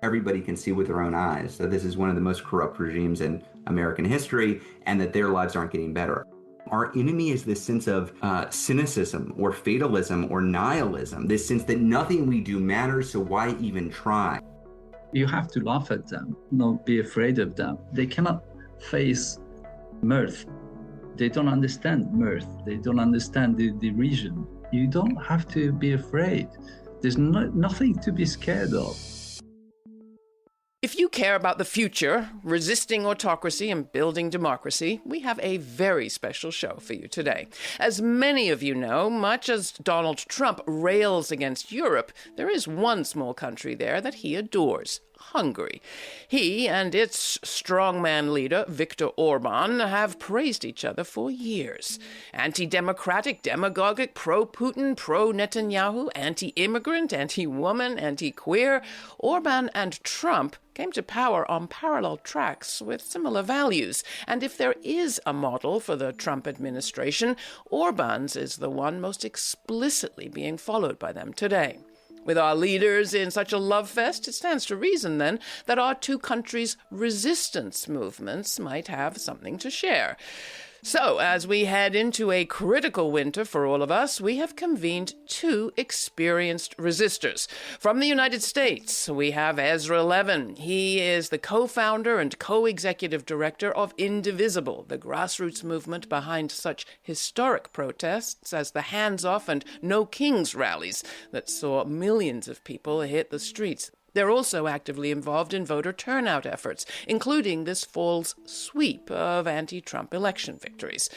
everybody can see with their own eyes that this is one of the most corrupt regimes in American history and that their lives aren't getting better. Our enemy is this sense of cynicism or fatalism or nihilism, this sense that nothing we do matters, so why even try? You have to laugh at them, not be afraid of them. They cannot face mirth. They don't understand mirth. They don't understand the derision. You don't have to be afraid. There's nothing to be scared of. If you care about the future, resisting autocracy and building democracy, we have a very special show for you today. As many of you know, much as Donald Trump rails against Europe, there is one small country there that he adores: Hungary. He and its strongman leader, Viktor Orbán, have praised each other for years. Anti-democratic, demagogic, pro-Putin, pro-Netanyahu, anti-immigrant, anti-woman, anti-queer, Orbán and Trump came to power on parallel tracks with similar values. And if there is a model for the Trump administration, Orbán's is the one most explicitly being followed by them today. With our leaders in such a love fest, it stands to reason, then, that our two countries' resistance movements might have something to share. So, as we head into a critical winter for all of us, we have convened two experienced resistors. From the United States, we have Ezra Levin. He is the co-founder and co-executive director of Indivisible, the grassroots movement behind such historic protests as the Hands Off and No Kings rallies that saw millions of people hit the streets. They're also actively involved in voter turnout efforts, including this fall's sweep of anti-Trump election victories.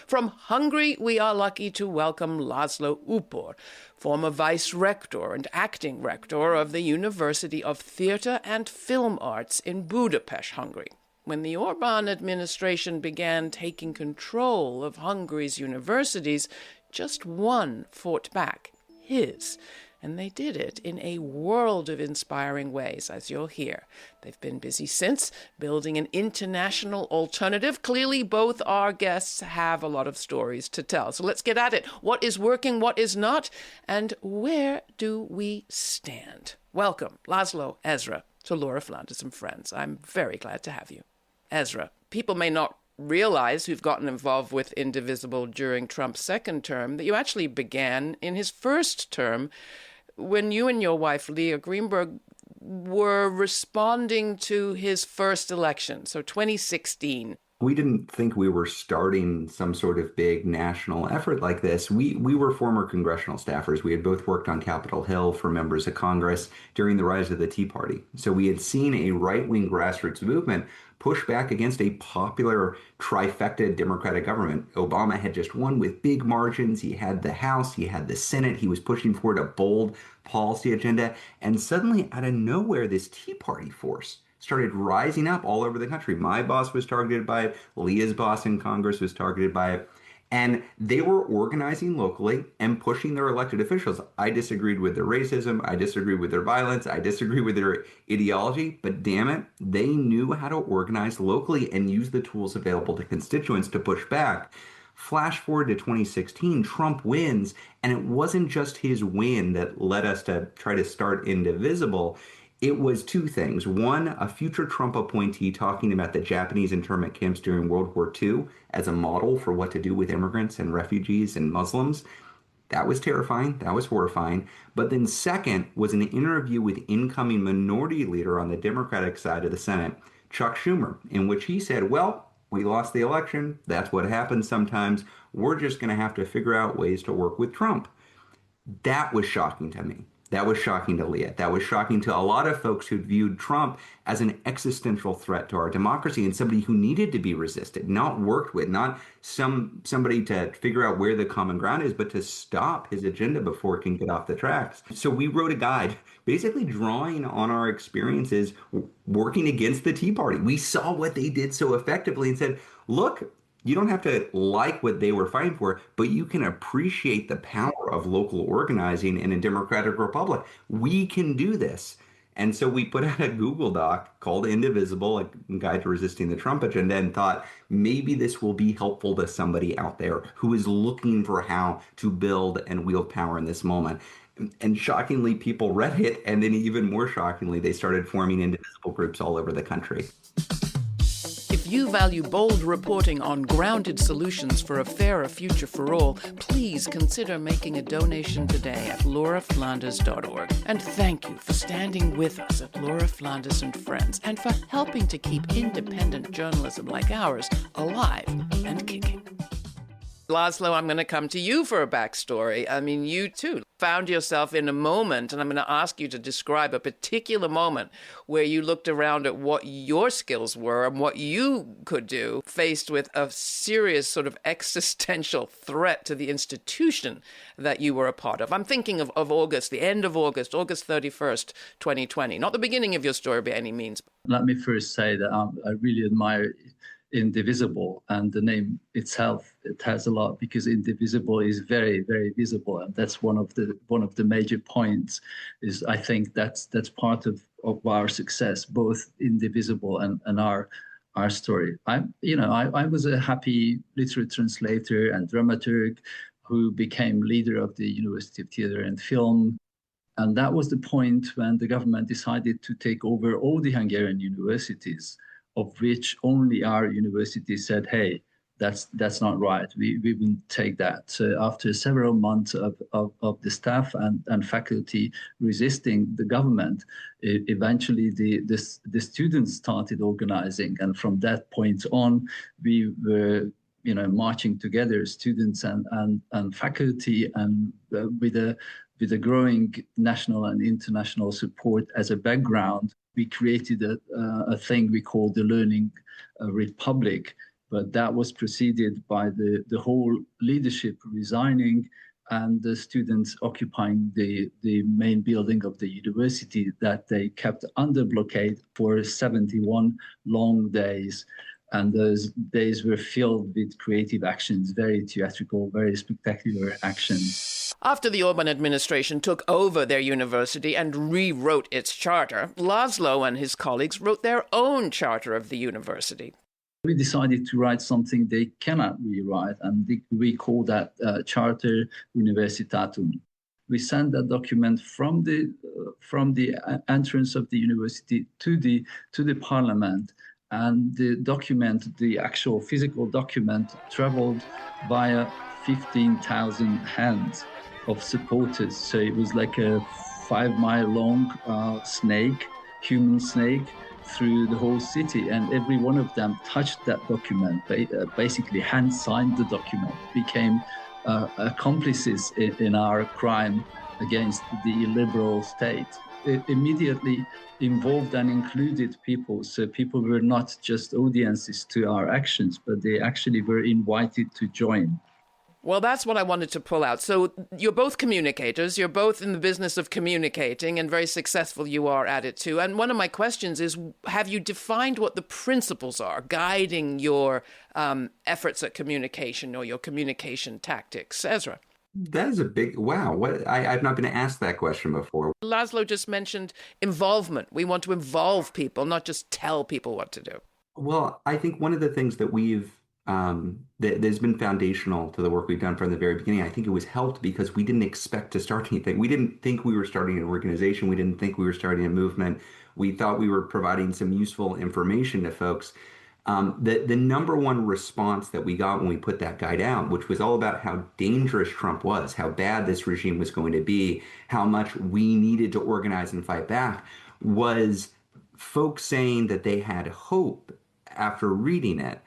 From Hungary, we are lucky to welcome László Upor, former vice rector and acting rector of the University of Theatre and Film Arts in Budapest, Hungary. When the Orbán administration began taking control of Hungary's universities, just one fought back, his. And they did it in a world of inspiring ways, as you'll hear. They've been busy since, building an international alternative. Clearly, both our guests have a lot of stories to tell. So let's get at it. What is working, what is not, and where do we stand? Welcome, László, Ezra, to Laura Flanders and Friends. I'm very glad to have you. Ezra, people may not realize who've gotten involved with Indivisible during Trump's second term that you actually began in his first term when you and your wife, Leah Greenberg, were responding to his first election, so 2016. We didn't think we were starting some sort of big national effort like this. We were former congressional staffers. We had both worked on Capitol Hill for members of Congress during the rise of the Tea Party. So we had seen a right-wing grassroots movement push back against a popular trifecta Democratic government. Obama had just won with big margins. He had the House, he had the Senate. He was pushing forward a bold policy agenda. And suddenly, out of nowhere, this Tea Party force started rising up all over the country. My boss was targeted by it. Leah's boss in Congress was targeted by it. And they were organizing locally and pushing their elected officials. I disagreed with their racism. I disagreed with their violence. I disagreed with their ideology. But damn it, they knew how to organize locally and use the tools available to constituents to push back. Flash forward to 2016, Trump wins. And it wasn't just his win that led us to try to start Indivisible. It was two things. One, a future Trump appointee talking about the Japanese internment camps during World War II as a model for what to do with immigrants and refugees and Muslims. That was terrifying. That was horrifying. But then second was an interview with incoming minority leader on the Democratic side of the Senate, Chuck Schumer, in which he said, well, we lost the election. That's what happens sometimes. We're just going to have to figure out ways to work with Trump. That was shocking to me. That was shocking to Leah. That was shocking to a lot of folks who viewed Trump as an existential threat to our democracy and somebody who needed to be resisted, not worked with, not somebody to figure out where the common ground is, but to stop his agenda before it can get off the tracks. So we wrote a guide basically drawing on our experiences working against the Tea Party. We saw what they did so effectively and said, look, you don't have to like what they were fighting for, but you can appreciate the power of local organizing in a democratic republic. We can do this. And so we put out a Google Doc called Indivisible, a guide to resisting the Trump agenda, and thought maybe this will be helpful to somebody out there who is looking for how to build and wield power in this moment. And shockingly, people read it. And then even more shockingly, they started forming indivisible groups all over the country. If you value bold reporting on grounded solutions for a fairer future for all, please consider making a donation today at lauraflanders.org. And thank you for standing with us at Laura Flanders and Friends and for helping to keep independent journalism like ours alive and kicking. László, I'm going to come to you for a backstory. I mean, you too found yourself in a moment, and I'm going to ask you to describe a particular moment where you looked around at what your skills were and what you could do, faced with a serious sort of existential threat to the institution that you were a part of. I'm thinking of August, the end of August, August 31st, 2020. Not the beginning of your story by any means. Let me first say that I really admire Indivisible, and the name itself, it has a lot, because Indivisible is very, very visible, and that's one of the major points. Is I think that's part of our success, both Indivisible and our story. I was a happy literary translator and dramaturg who became leader of the University of Theatre and Film. And that was the point when the government decided to take over all the Hungarian universities, of which only our university said, hey, that's not right. We wouldn't take that. So after several months of the staff and faculty resisting the government, eventually the students started organizing. And from that point on, we were marching together, students and faculty, and with a growing national and international support as a background, we created a thing we call the Learning Republic, but that was preceded by the whole leadership resigning and the students occupying the main building of the university that they kept under blockade for 71 long days. And those days were filled with creative actions, very theatrical, very spectacular actions. After the Orbán administration took over their university and rewrote its charter, László and his colleagues wrote their own charter of the university. We decided to write something they cannot rewrite, and we call that Charter Universitatum. We sent that document from the entrance of the university to the parliament. And the document, the actual physical document, traveled via 15,000 hands of supporters. So it was like a 5-mile long snake, human snake, through the whole city. And every one of them touched that document, basically hand-signed the document, became accomplices in our crime against the illiberal state. It immediately involved and included people. So people were not just audiences to our actions, but they actually were invited to join. Well, that's what I wanted to pull out. So you're both communicators. You're both in the business of communicating, and very successful you are at it too. And one of my questions is, have you defined what the principles are guiding your efforts at communication or your communication tactics? Ezra? That is a big, wow. I've not been asked that question before. László just mentioned involvement. We want to involve people, not just tell people what to do. Well, I think one of the things that that's been foundational to the work we've done from the very beginning, I think it was helped because we didn't expect to start anything. We didn't think we were starting an organization. We didn't think we were starting a movement. We thought we were providing some useful information to folks. The number one response that we got when we put that guide out, which was all about how dangerous Trump was, how bad this regime was going to be, how much we needed to organize and fight back, was folks saying that they had hope after reading it.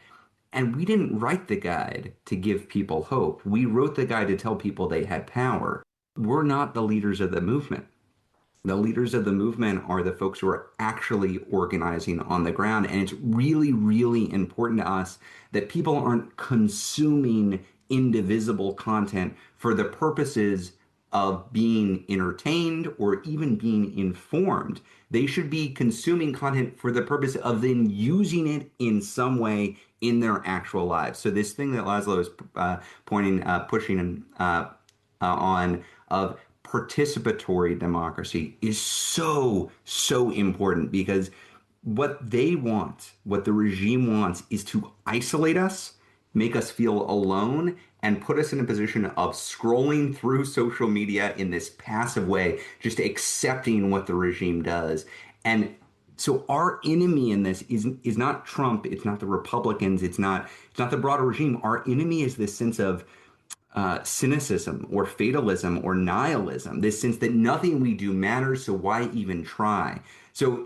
And we didn't write the guide to give people hope. We wrote the guide to tell people they had power. We're not the leaders of the movement. The leaders of the movement are the folks who are actually organizing on the ground. And it's really, really important to us that people aren't consuming indivisible content for the purposes of being entertained or even being informed. They should be consuming content for the purpose of then using it in some way in their actual lives. So this thing that László is pushing on of participatory democracy is so important, because what they want, what the regime wants, is to isolate us make us feel alone and put us in a position of scrolling through social media in this passive way, just accepting what the regime does. And so our enemy in this is not Trump, it's not the Republicans, it's not the broader regime. Our enemy is this sense of cynicism or fatalism or nihilism, this sense that nothing we do matters, so why even try? So,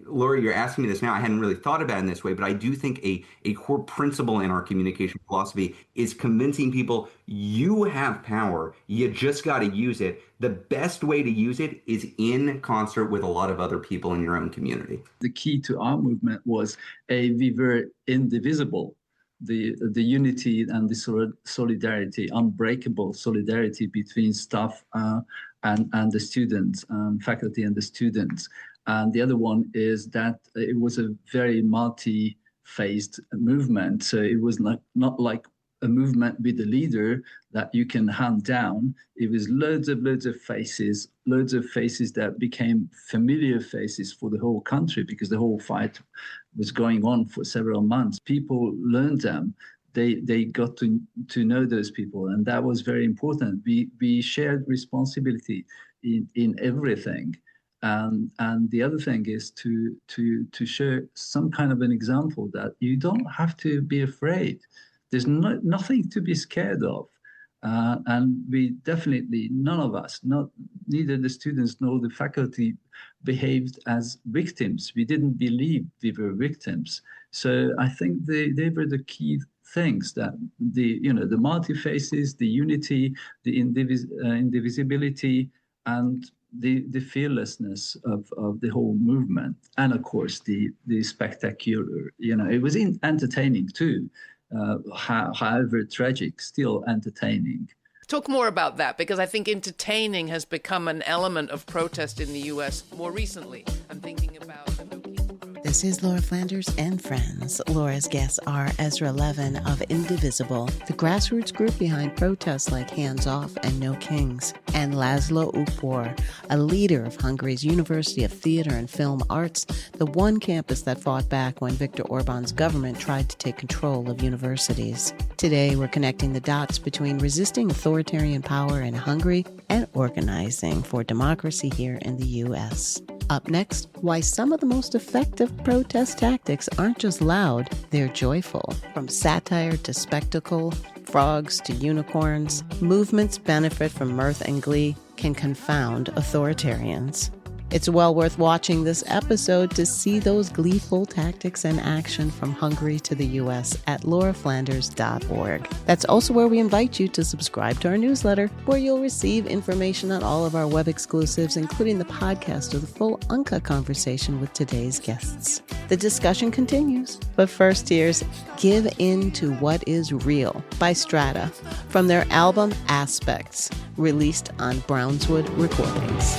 Laura, you're asking me this now. I hadn't really thought about it in this way, but I do think a core principle in our communication philosophy is convincing people you have power. You just got to use it. The best way to use it is in concert with a lot of other people in your own community. The key to our movement was we were indivisible. The unity and the solidarity, unbreakable solidarity between staff and the students, faculty and the students. And the other one is that it was a very multi-phased movement. So it was not like a movement with a leader that you can hand down. It was loads of faces that became familiar faces for the whole country because the whole fight was going on for several months. People learned them. They got to know those people, and that was very important. We shared responsibility in everything. And the other thing is to show some kind of an example that you don't have to be afraid. There's nothing to be scared of. And we definitely, none of us, neither the students nor the faculty, behaved as victims. We didn't believe we were victims. So I think they were the key things, that the multi-faces, the unity, the indivisibility, and the fearlessness of the whole movement. And of course, the spectacular, it was entertaining too. However tragic, still entertaining. Talk more about that, because I think entertaining has become an element of protest in the U.S. more recently. I'm thinking about the No Kings protest. This is Laura Flanders and Friends. Laura's guests are Ezra Levin of Indivisible, the grassroots group behind protests like Hands Off and No Kings, and László Upor, a leader of Hungary's University of Theatre and Film Arts, the one campus that fought back when Viktor Orbán's government tried to take control of universities. Today, we're connecting the dots between resisting authoritarian power in Hungary and organizing for democracy here in the U.S. Up next, why some of the most effective protest tactics aren't just loud, they're joyful. From satire to spectacle, frogs to unicorns, movements benefit from mirth and glee, can confound authoritarians. It's well worth watching this episode to see those gleeful tactics in action from Hungary to the U.S. at lauraflanders.org. That's also where we invite you to subscribe to our newsletter, where you'll receive information on all of our web exclusives, including the podcast of the full uncut conversation with today's guests. The discussion continues, but first here's Give In to What Is Real by Strata from their album Aspects, released on Brownswood Recordings.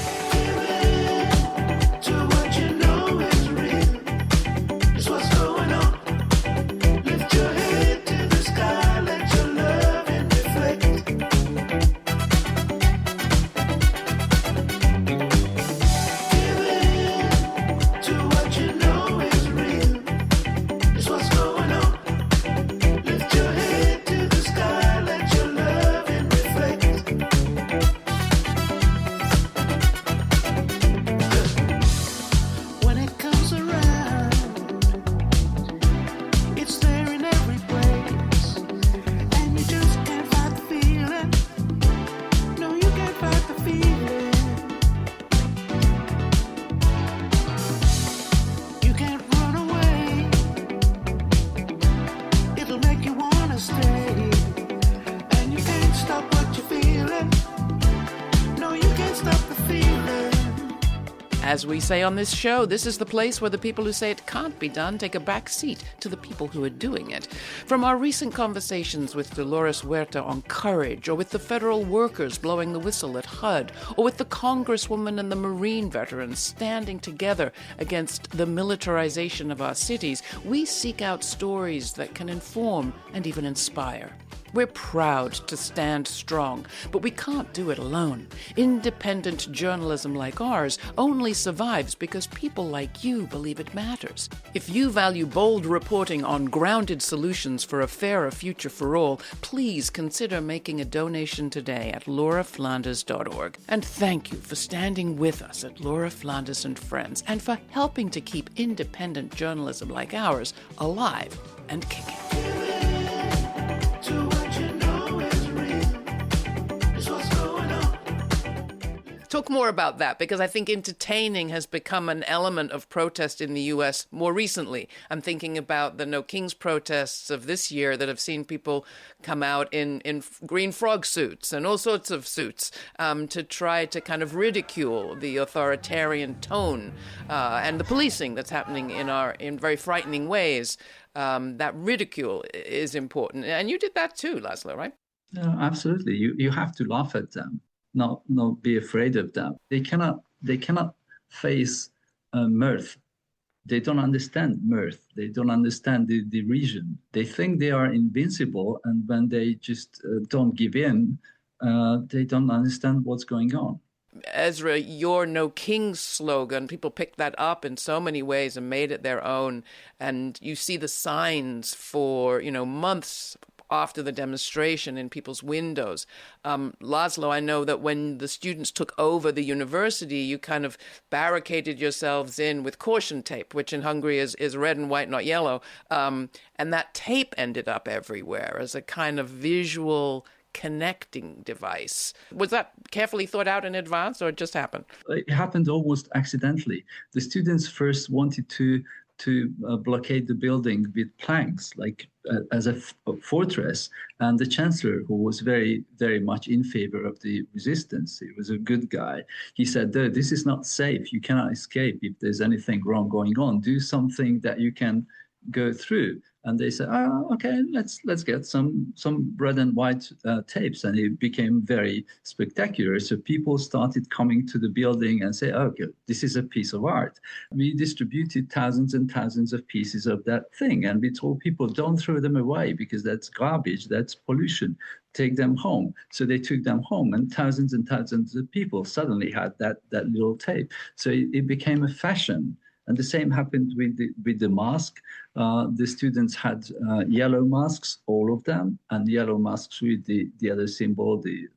As we say on this show, this is the place where the people who say it can't be done take a back seat to the people who are doing it. From our recent conversations with Dolores Huerta on courage, or with the federal workers blowing the whistle at HUD, or with the congresswoman and the Marine veterans standing together against the militarization of our cities, we seek out stories that can inform and even inspire. We're proud to stand strong, but we can't do it alone. Independent journalism like ours only survives because people like you believe it matters. If you value bold reporting on grounded solutions for a fairer future for all, please consider making a donation today at lauraflanders.org. And thank you for standing with us at Laura Flanders and Friends and for helping to keep independent journalism like ours alive and kicking. Talk more about that, because I think entertaining has become an element of protest in the U.S. more recently. I'm thinking about the No Kings protests of this year that have seen people come out in green frog suits and all sorts of suits to try to kind of ridicule the authoritarian tone and the policing that's happening in very frightening ways. That ridicule is important. And you did that too, László, right? Absolutely. You have to laugh at them. Not be afraid of them. They cannot face mirth. They don't understand mirth. They don't understand the derision. They think they are invincible, and when they just don't give in, they don't understand what's going on. Ezra, your No Kings slogan, people picked that up in so many ways and made it their own. And you see the signs for, months after the demonstration in people's windows. László, I know that when the students took over the university, you kind of barricaded yourselves in with caution tape, which in Hungary is red and white, not yellow. And that tape ended up everywhere as a kind of visual connecting device. Was that carefully thought out in advance, or it just happened? It happened almost accidentally. The students first wanted to blockade the building with planks, like as a fortress. And the chancellor, who was very, very much in favor of the resistance, he was a good guy. He said, this is not safe. You cannot escape if there's anything wrong going on. Do something that you can go through. And they said, okay, let's get some red and white tapes. And it became very spectacular. So people started coming to the building and say, okay, this is a piece of art. We distributed thousands and thousands of pieces of that thing. And we told people, don't throw them away because that's garbage, that's pollution. Take them home. So they took them home, and thousands of people suddenly had that little tape. So it became a fashion. And the same happened with the mask. The students had yellow masks, all of them, and yellow masks with the other symbol, the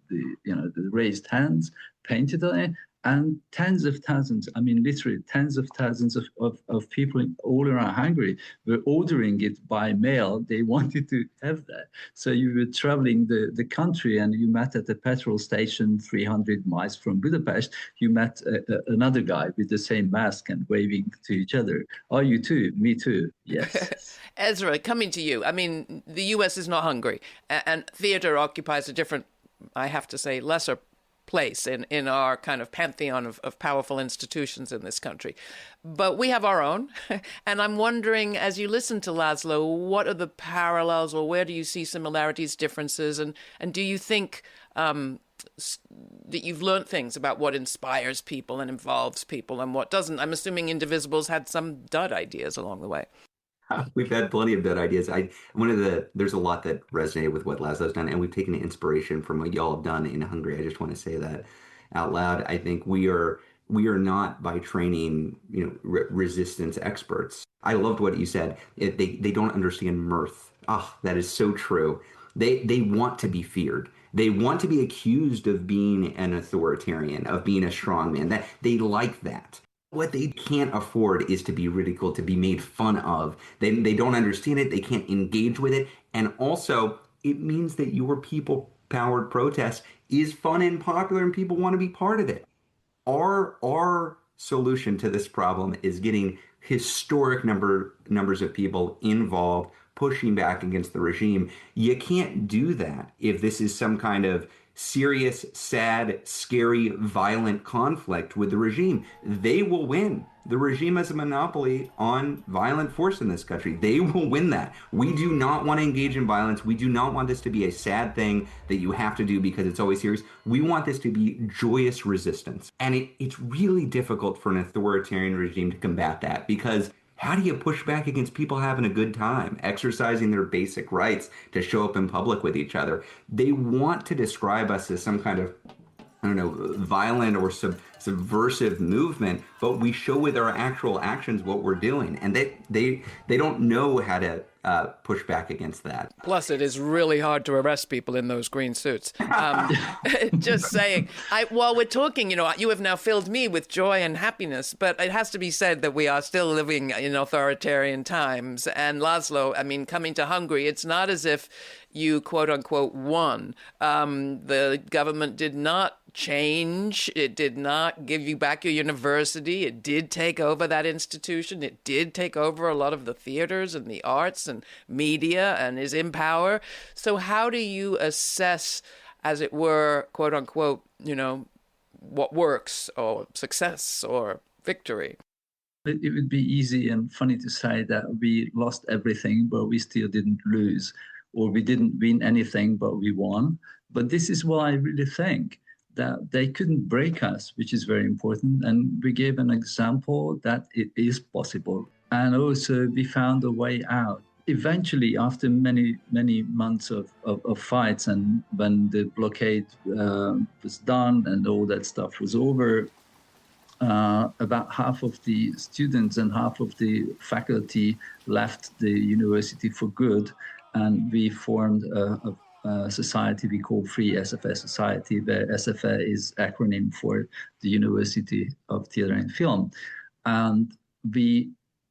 raised hands painted on it. And tens of thousands, literally tens of thousands of people all around Hungary were ordering it by mail. They wanted to have that. So you were traveling the country, and you met at the petrol station 300 miles from Budapest. You met another guy with the same mask and waving to each other. Oh, you too? Me too. Yes. Ezra, coming to you. The U.S. is not Hungary, and theater occupies a different, I have to say, lesser place in our kind of pantheon of powerful institutions in this country. But we have our own. And I'm wondering, as you listen to László, what are the parallels, or where do you see similarities, differences? And do you think that you've learned things about what inspires people and involves people and what doesn't? I'm assuming Indivisible's had some dud ideas along the way. We've had plenty of good ideas. There's a lot that resonated with what László's done, and we've taken inspiration from what y'all have done in Hungary. I just want to say that out loud. I think we are not by training, resistance experts. I loved what you said. They don't understand mirth. That is so true. They want to be feared. They want to be accused of being an authoritarian, of being a strongman. That they like that. What they can't afford is to be ridiculed, to be made fun of. They don't understand it. They can't engage with it. And also, it means that your people-powered protest is fun and popular, and people want to be part of it. Our solution to this problem is getting historic numbers of people involved, pushing back against the regime. You can't do that if this is some kind of serious, sad, scary, violent conflict with the regime. They will win. The regime has a monopoly on violent force in this country. They will win that. We do not want to engage in violence. We do not want this to be a sad thing that you have to do because it's always serious. We want this to be joyous resistance. And it's really difficult for an authoritarian regime to combat that because How do you push back against people having a good time, exercising their basic rights to show up in public with each other? They want to describe us as some kind of, I don't know, violent or subversive movement, but we show with our actual actions what we're doing, and they don't know how to push back against that. Plus, it is really hard to arrest people in those green suits. Just saying. While we're talking, you have now filled me with joy and happiness, but it has to be said that we are still living in authoritarian times. And László, I mean, coming to Hungary, it's not as if you, quote unquote, won. The government did not change. It did not give you back your university. It did take over that institution. It did take over a lot of the theaters and the arts and media and is in power. So how do you assess, as it were, quote unquote, what works or success or victory? It would be easy and funny to say that we lost everything, but we still didn't lose, or we didn't win anything, but we won. But this is what I really think, that they couldn't break us, which is very important. And we gave an example that it is possible. And also we found a way out. Eventually, after many, many months of fights, and when the blockade was done and all that stuff was over, about half of the students and half of the faculty left the university for good. And we formed a society we call Free SFA Society, where SFA is acronym for the University of Theatre and Film. And we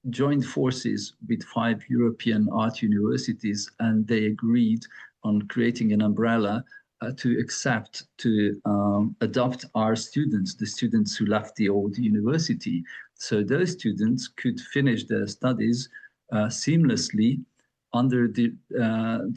joined forces with 5 European art universities, and they agreed on creating an umbrella to adopt our students, the students who left the old university. So those students could finish their studies seamlessly under the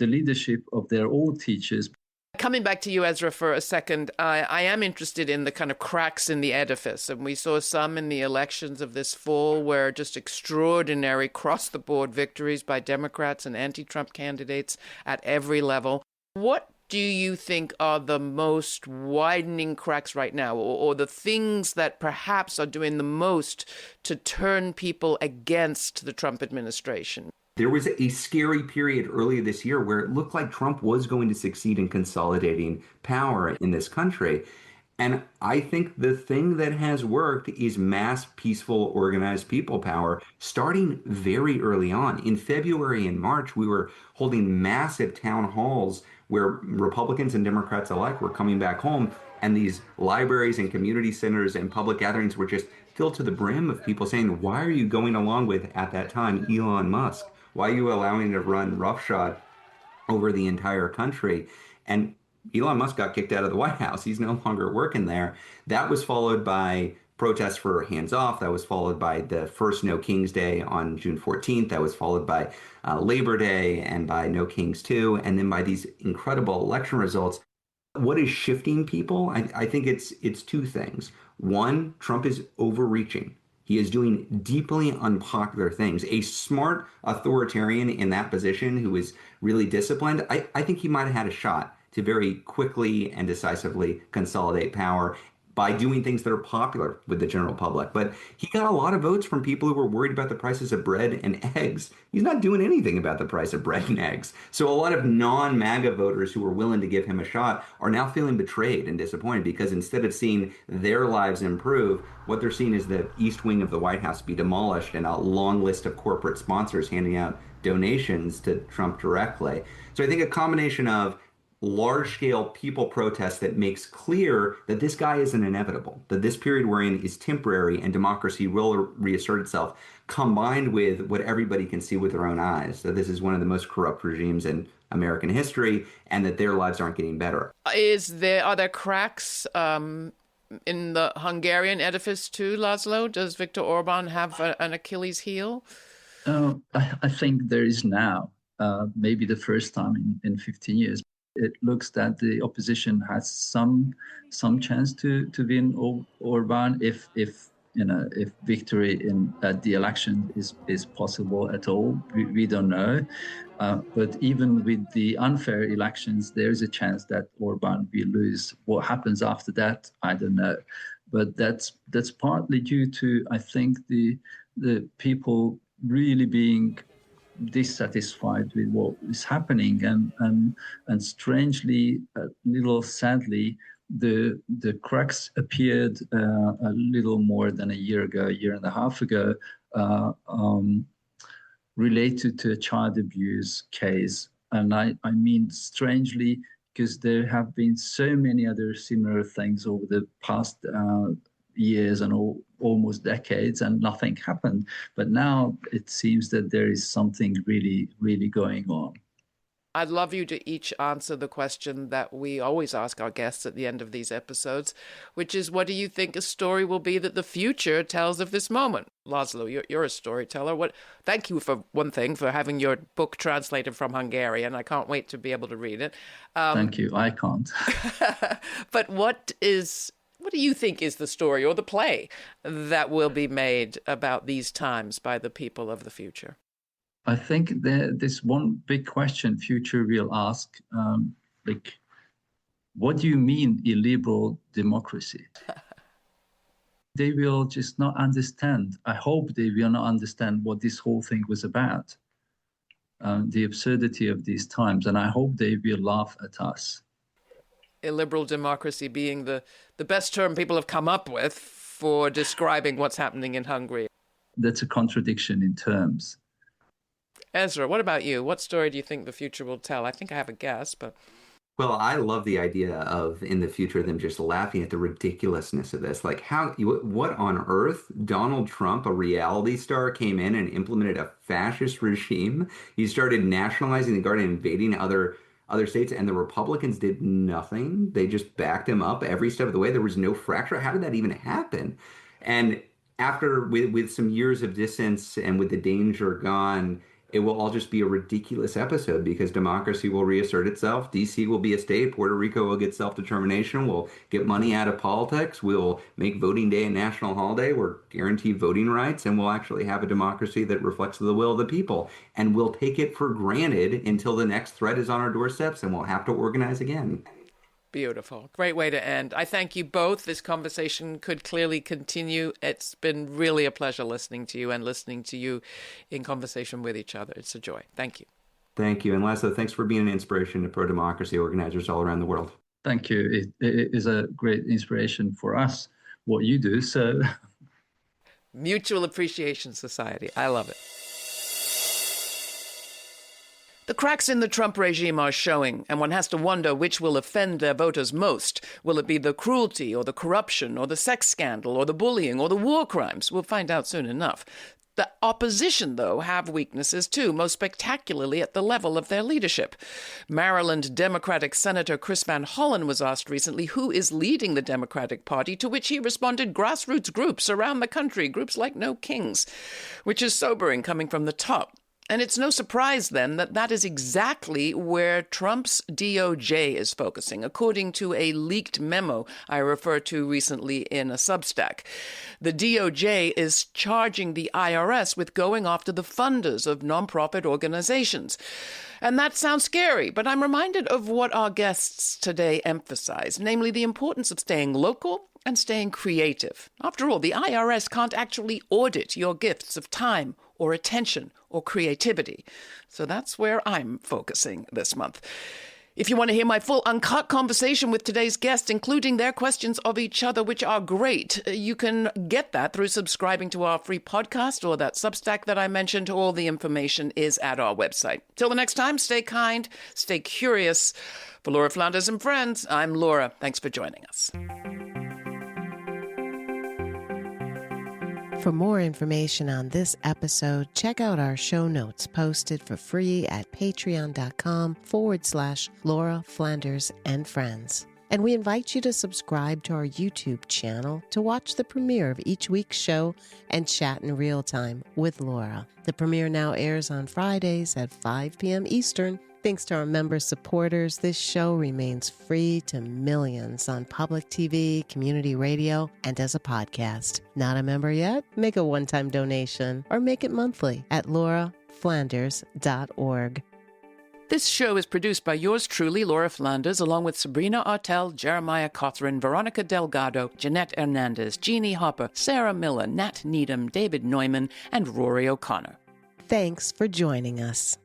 leadership of their old teachers. Coming back to you, Ezra, for a second, I am interested in the kind of cracks in the edifice. And we saw some in the elections of this fall where just extraordinary cross-the-board victories by Democrats and anti-Trump candidates at every level. What do you think are the most widening cracks right now, or the things that perhaps are doing the most to turn people against the Trump administration? There was a scary period earlier this year where it looked like Trump was going to succeed in consolidating power in this country. And I think the thing that has worked is mass, peaceful, organized people power, starting very early on. In February and March, we were holding massive town halls where Republicans and Democrats alike were coming back home. And these libraries and community centers and public gatherings were just filled to the brim of people saying, why are you going along with, at that time, Elon Musk? Why are you allowing him to run roughshod over the entire country? And Elon Musk got kicked out of the White House. He's no longer working there. That was followed by protests for hands off. That was followed by the first No Kings Day on June 14th. That was followed by Labor Day and by No Kings 2, and then by these incredible election results. What is shifting people? I think it's two things. One, Trump is overreaching. He is doing deeply unpopular things. A smart authoritarian in that position who is really disciplined, I think he might have had a shot to very quickly and decisively consolidate power by doing things that are popular with the general public. But he got a lot of votes from people who were worried about the prices of bread and eggs. He's not doing anything about the price of bread and eggs. So a lot of non-MAGA voters who were willing to give him a shot are now feeling betrayed and disappointed because instead of seeing their lives improve, what they're seeing is the East Wing of the White House be demolished and a long list of corporate sponsors handing out donations to Trump directly. So I think a combination of large-scale people protest that makes clear that this guy isn't inevitable, that this period we're in is temporary and democracy will reassert itself, combined with what everybody can see with their own eyes, that this is one of the most corrupt regimes in American history and that their lives aren't getting better. Are there cracks in the Hungarian edifice too, László? Does Viktor Orbán have an Achilles heel? I think there is now, maybe the first time in 15 years. It looks that the opposition has some chance to win Orbán if victory at the election is possible at all. We don't know. But even with the unfair elections, there is a chance that Orbán will lose. What happens after that, I don't know. But that's partly due to, I think, the people really being dissatisfied with what is happening, and strangely, a little sadly, the cracks appeared a little more than a year and a half ago, related to a child abuse case. And I mean strangely, because there have been so many other similar things over the past years and almost decades, and nothing happened. But now it seems that there is something really, really going on. I'd love you to each answer the question that we always ask our guests at the end of these episodes, which is, what do you think a story will be that the future tells of this moment? László, you're a storyteller. Thank you, for one thing, for having your book translated from Hungarian. I can't wait to be able to read it. Thank you. I can't. But what do you think is the story or the play that will be made about these times by the people of the future? I think this one big question future will ask, what do you mean illiberal democracy? They will just not understand. I hope they will not understand what this whole thing was about, the absurdity of these times, and I hope they will laugh at us. Illiberal democracy being the best term people have come up with for describing what's happening in Hungary. That's a contradiction in terms. Ezra, what about you? What story do you think the future will tell? I think I have a guess, but... Well, I love the idea of, in the future, them just laughing at the ridiculousness of this. Like, what on earth? Donald Trump, a reality star, came in and implemented a fascist regime. He started nationalizing the Guard and invading other states, and the Republicans did nothing. They just backed him up every step of the way. There was no fracture. How did that even happen? And after, with some years of distance and with the danger gone, it will all just be a ridiculous episode, because democracy will reassert itself. DC will be a state. Puerto Rico will get self-determination. We'll get money out of politics. We'll make voting day a national holiday. We're guaranteed voting rights, and we'll actually have a democracy that reflects the will of the people. And we'll take it for granted until the next threat is on our doorsteps, and we'll have to organize again. Beautiful. Great way to end. I thank you both. This conversation could clearly continue. It's been really a pleasure listening to you and listening to you in conversation with each other. It's a joy. Thank you. Thank you. And László, thanks for being an inspiration to pro-democracy organizers all around the world. Thank you. It is a great inspiration for us, what you do. So, Mutual Appreciation Society. I love it. The cracks in the Trump regime are showing, and one has to wonder which will offend their voters most. Will it be the cruelty or the corruption or the sex scandal or the bullying or the war crimes? We'll find out soon enough. The opposition, though, have weaknesses too, most spectacularly at the level of their leadership. Maryland Democratic Senator Chris Van Hollen was asked recently who is leading the Democratic Party, to which he responded, grassroots groups around the country, groups like No Kings, which is sobering coming from the top. And it's no surprise, then, that that is exactly where Trump's DOJ is focusing, according to a leaked memo I referred to recently in a Substack. The DOJ is charging the IRS with going after the funders of nonprofit organizations. And that sounds scary, but I'm reminded of what our guests today emphasize, namely the importance of staying local and staying creative. After all, the IRS can't actually audit your gifts of time or attention or creativity. So that's where I'm focusing this month. If you want to hear my full uncut conversation with today's guests, including their questions of each other, which are great, you can get that through subscribing to our free podcast or that Substack that I mentioned. All the information is at our website. Till the next time, stay kind, stay curious. For Laura Flanders and friends, I'm Laura. Thanks for joining us. For more information on this episode, check out our show notes posted for free at patreon.com/Laura Flanders and Friends. And we invite you to subscribe to our YouTube channel to watch the premiere of each week's show and chat in real time with Laura. The premiere now airs on Fridays at 5 p.m. Eastern. Thanks to our member supporters, this show remains free to millions on public TV, community radio, and as a podcast. Not a member yet? Make a one-time donation or make it monthly at lauraflanders.org. This show is produced by yours truly, Laura Flanders, along with Sabrina Artel, Jeremiah Cothran, Veronica Delgado, Jeanette Hernandez, Jeannie Hopper, Sarah Miller, Nat Needham, David Neumann, and Rory O'Connor. Thanks for joining us.